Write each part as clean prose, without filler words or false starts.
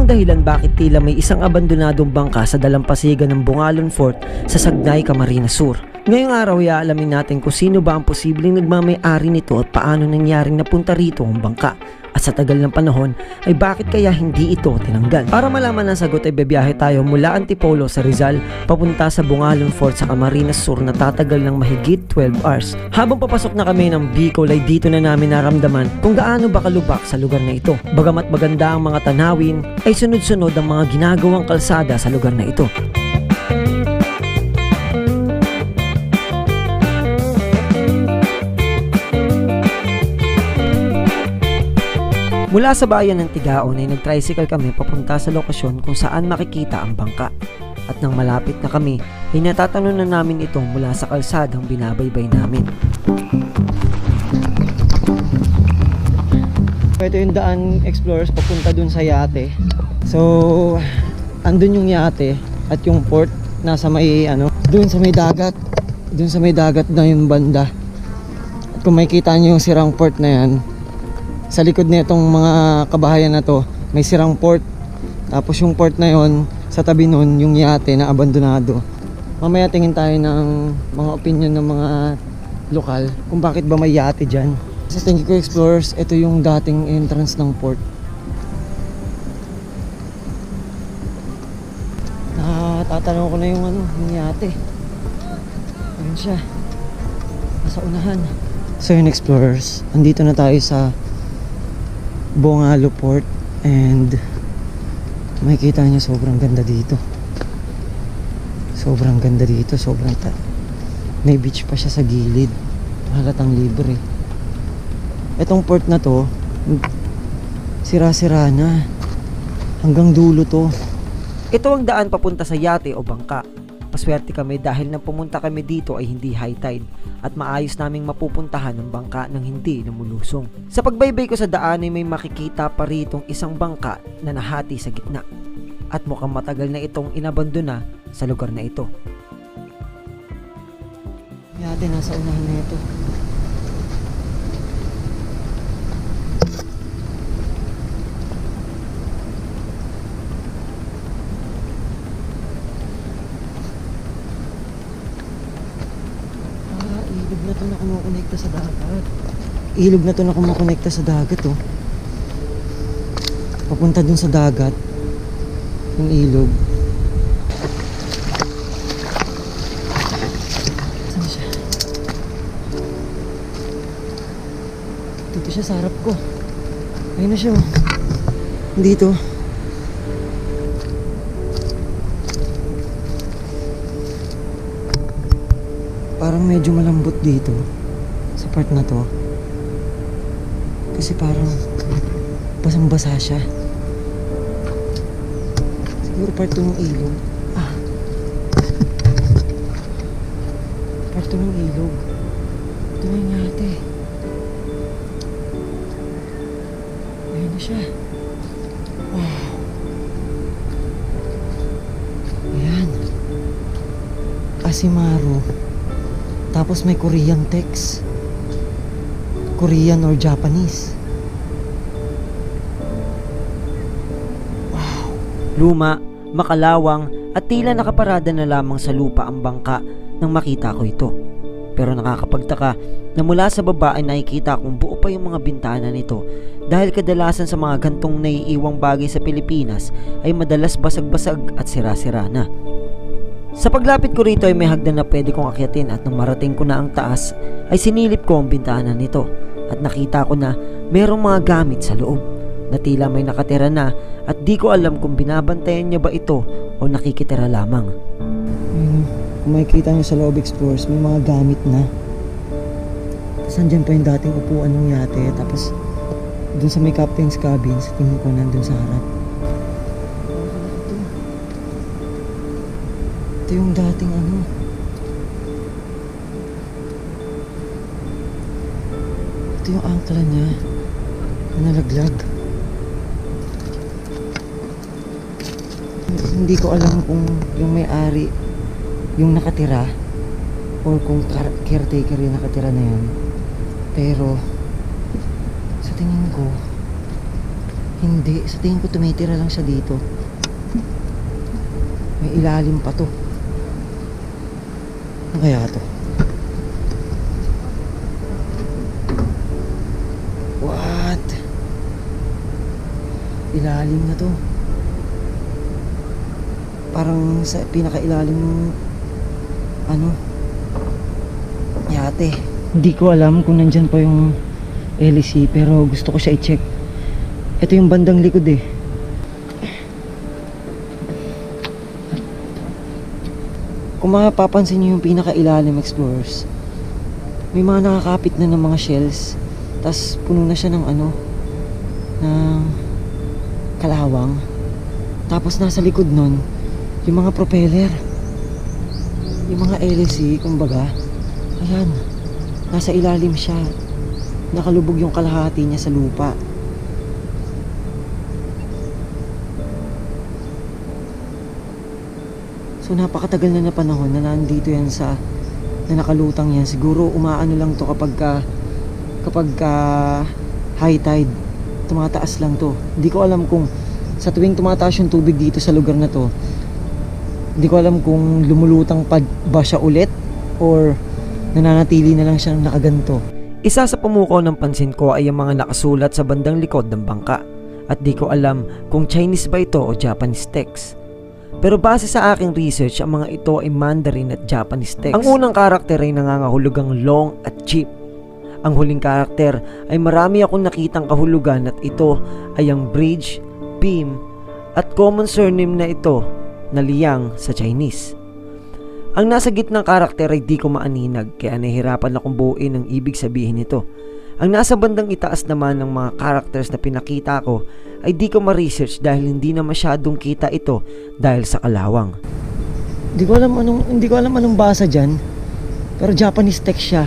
ang dahilan bakit tila may isang abandonadong bangka sa dalampasigan ng Bungalon Fort sa Sagnay, Camarines Sur. Ngayong araw iaalamin natin kung sino ba ang posibleng nagmamay-ari nito at paano nangyaring napunta rito ang bangka. At sa tagal ng panahon ay bakit kaya hindi ito tinanggal? Para malaman ang sagot ay bebiyahe tayo mula Antipolo sa Rizal papunta sa Bungalon Fort sa Camarines Sur na tatagal ng mahigit 12 hours. Habang papasok na kami ng Bicol ay dito na namin naramdaman kung gaano ba kalubak sa lugar na ito. Bagamat maganda ang mga tanawin ay sunod-sunod ang mga ginagawang kalsada sa lugar na ito. Mula sa bayan ng Tigaon ay nag-tricycle kami papunta sa lokasyon kung saan makikita ang bangka. At nang malapit na kami, ay natatanong na namin ito mula sa kalsadang binabaybay namin. Ito yung daan explorers papunta dun sa yate. So, andun yung yate at yung port nasa may dun sa may dagat. Dun sa may dagat na yung banda. At kung makikita nyo yung sirang port na yan, sa likod nitong mga kabahayan na to may sirang port, tapos yung port na yon sa tabi nun yung yate na abandonado. Mamaya tingin tayo ng mga opinion ng mga lokal kung bakit ba may yate dyan. Sa tingin ko explorers, ito yung dating entrance ng port. Natatanong ko na yung yung yate. Ayun siya, nasa unahan. So yun explorers, andito na tayo sa Bungalon Port and makikita nyo sobrang ganda dito. Sobrang ganda dito, may beach pa siya sa gilid. Halatang libre. Etong port na to, sira-sira na. Hanggang dulo to. Ito ang daan papunta sa yate o bangka. Paswerte kami dahil nang pumunta kami dito ay hindi high tide at maayos naming mapupuntahan ng bangka nang hindi lumulusong. Sa pagbaybay ko sa daan ay may makikita pa ritong isang bangka na nahati sa gitna at mukhang matagal na itong inabandona sa lugar na ito. Yate nasa unahan na ito. Ilog na to na kumukonekta sa dagat oh. Papunta dun sa dagat yung ilog. Saan siya? Dito siya sa harap ko. Ayun na siya oh. Dito. Parang medyo malambot dito sa part na to. Kasi parang basang-basa siya. Siguro part 2 ng ilog. Part 2 ng ilog. Ito na yung yate. Ayun na siya. Wow. Ayan. Asimaru. Tapos may Korean text. Korean or Japanese. Wow. Luma, makalawang at tila nakaparada na lamang sa lupa ang bangka nang makita ko ito. Pero nakakapagtaka na mula sa baba ay nakikita kong buo pa yung mga bintana nito dahil kadalasan sa mga gantong naiiwang bagay sa Pilipinas ay madalas basag-basag at sira-sira na. Sa paglapit ko rito ay may hagdan na pwede kong akyatin at nang marating ko na ang taas ay sinilip ko ang bintana nito at nakita ko na mayroong mga gamit sa loob na tila may nakatira na at di ko alam kung binabantayan niya ba ito o nakikitira lamang. Kung makikita niyo sa loob explorers, may mga gamit na. Tapos andyan pa yung dating upuan ng yate, tapos dun sa may captain's cabin, sa tingin ko nandun sa harap. Ito yung dating ito yung angkla niya na nalaglag. Hindi ko alam kung yung may-ari yung nakatira or kung caretaker yung nakatira na yan, pero sa tingin ko Hindi, sa tingin ko tumitira lang siya dito. May ilalim pa to. Ano kaya to? What? Ilalim na to. Parang sa pinakailalim ng yate. Hindi ko alam kung nandyan pa yung LC, pero gusto ko siya i-check. Ito yung bandang likod eh. Kung mapapansin nyo yung pinakailalim, explorers, may mga nakakapit na ng mga shells. Tas puno na siya ng ng kalawang. Tapos nasa likod nun yung mga propeller, yung mga LC, kumbaga. Ayan, nasa ilalim siya. Nakalubog yung kalahati niya sa lupa. So napakatagal na panahon na nandito yan na nakalutang yan. Siguro umaano lang to kapag high tide, tumataas lang to. Hindi ko alam kung sa tuwing tumataas yung tubig dito sa lugar na to, hindi ko alam kung lumulutang pa ba siya ulit or nananatili na lang siyang nakaganto. Isa sa pumukaw ng pansin ko ay ang mga nakasulat sa bandang likod ng bangka, at di ko alam kung Chinese ba ito o Japanese text. Pero base sa aking research, ang mga ito ay Mandarin at Japanese text. Ang unang karakter ay nangangahulugang long at cheap. Ang huling karakter ay marami akong nakitang kahulugan, at ito ay ang bridge, beam, at common surname na ito na Liang sa Chinese. Ang nasa gitnang karakter ay di ko maaninag, kaya nahihirapan akong buuin ang ibig sabihin nito. Ang nasa bandang itaas naman ng mga characters na pinakita ko ay di ko ma-research dahil hindi na masyadong kita ito dahil sa kalawang. Hindi ko alam anong basa diyan, pero Japanese text siya.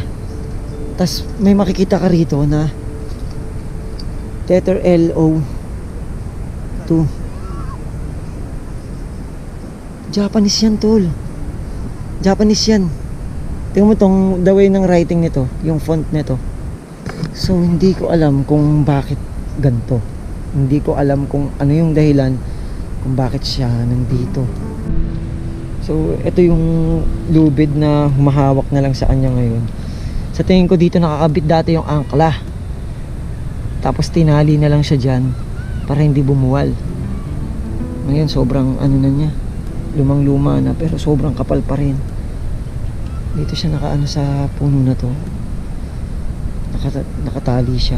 Tas may makikita ka rito na letter LO 2. Japanese yan, tol. Japanese yan. Tingnan mo tong the way ng writing nito, yung font nito. So hindi ko alam kung bakit ganito. Hindi ko alam kung ano yung dahilan kung bakit siya nandito. So ito yung lubid na humahawak na lang sa kanya ngayon. Sa tingin ko dito nakakabit dati yung angkla, tapos tinali na lang siya dyan para hindi bumuwal. Ngayon sobrang na niya, lumang luma na, pero sobrang kapal pa rin. Dito siya nakaano sa puno na to, nakatali siya.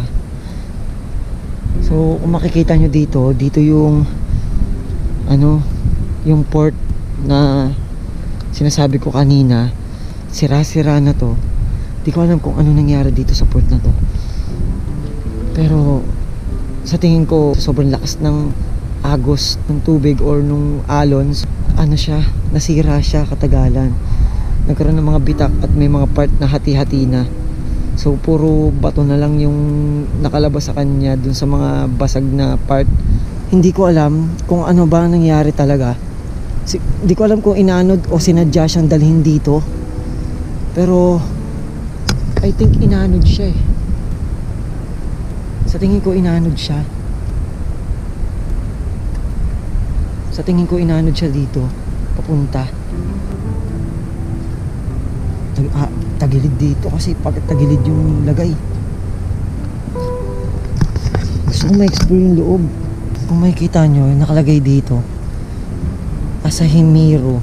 So kung makikita nyo dito yung yung port na sinasabi ko kanina, sira-sira na to. Di ko alam kung ano nangyari dito sa port na to, pero sa tingin ko sobrang lakas ng agos ng tubig or nung alon, nasira siya katagalan. Nagkaroon ng mga bitak at may mga part na hati-hati na. So puro bato na lang yung nakalabas sa kanya dun sa mga basag na part. Hindi ko alam kung ano ba nangyari talaga. Hindi ko alam kung inanod o sinadya siyang dalhin dito, pero I think inanod siya eh. Sa tingin ko inanod siya. Sa tingin ko inanod siya dito papunta. Tagilid dito kasi pag tagilid yung lagay. Gusto ko ma-explore yung loob. Kung makikita nyo, nakalagay dito Asahimiro.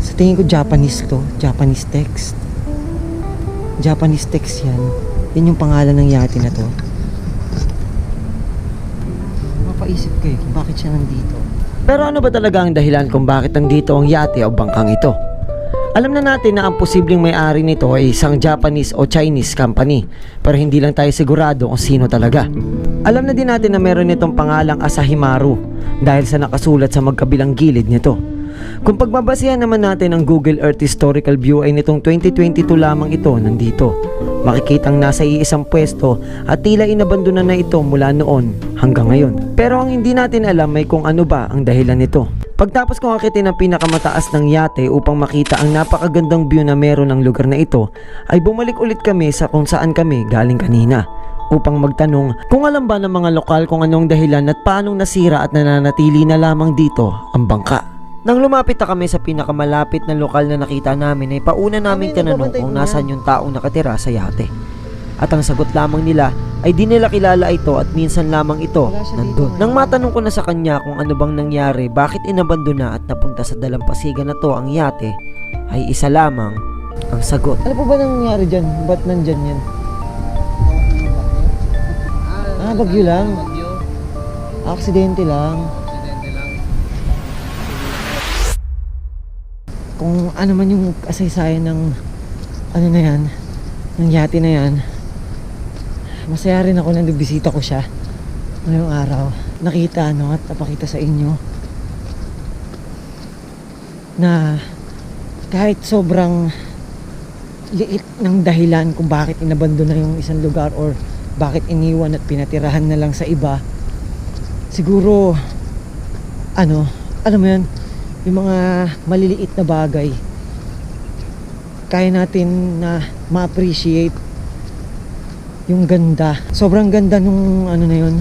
Sa tingin ko Japanese to, Japanese text. Japanese text yan. Yan yung pangalan ng yate na to. Mapaisip kayo kung bakit siya nandito. Pero ano ba talaga ang dahilan kung bakit nandito ang yate o bangkang ito? Alam na natin na ang posibleng may-ari nito ay isang Japanese o Chinese company, pero hindi lang tayo sigurado kung sino talaga. Alam na din natin na meron nitong pangalang Asahimaru dahil sa nakasulat sa magkabilang gilid nito. Kung pagbabasihan naman natin ang Google Earth Historical View ay nitong 2022 lamang ito nandito. Makikitang nasa iisang pwesto at tila inabandonan na ito mula noon hanggang ngayon. Pero ang hindi natin alam ay kung ano ba ang dahilan nito. Pagtapos kong akitin ang pinakamataas ng yate upang makita ang napakagandang view na meron ng lugar na ito, ay bumalik ulit kami sa kung saan kami galing kanina. upang magtanong kung alam ba ng mga lokal kung anong dahilan at paanong nasira at nananatili na lamang dito ang bangka. Nang lumapit na kami sa pinakamalapit na lokal na nakita namin ay pauna namin tinanong kung nasaan yung taong nakatira sa yate. At ang sagot lamang nila ay di nila kilala ito at minsan lamang ito nandun. Nang matanong ko na sa kanya kung ano bang nangyari, bakit inabandona at napunta sa dalampasigan na to ang yate, ay isa lamang ang sagot. Ano po ba nangyari dyan? Ba't nandyan yan? Bagyo lang. Aksidente lang. Kung ano man yung kasaysayan ng ano na yan, ng yate na yan, masaya rin ako nang bisita ko siya ngayong araw. Nakita at napakita sa inyo na kahit sobrang liit ng dahilan kung bakit inabandona yung isang lugar or bakit iniwan at pinatirahan na lang sa iba, siguro alam mo yun, yung mga maliliit na bagay kaya natin na ma-appreciate yung ganda. Sobrang ganda nung ano na yun,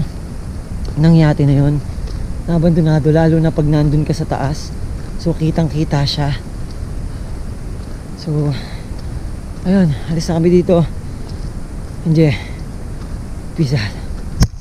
ng yate na yun, nabandonado, lalo na pag nandun ka sa taas, so kitang kita siya. So ayun, alis na kami dito. Enjoy. Peace out.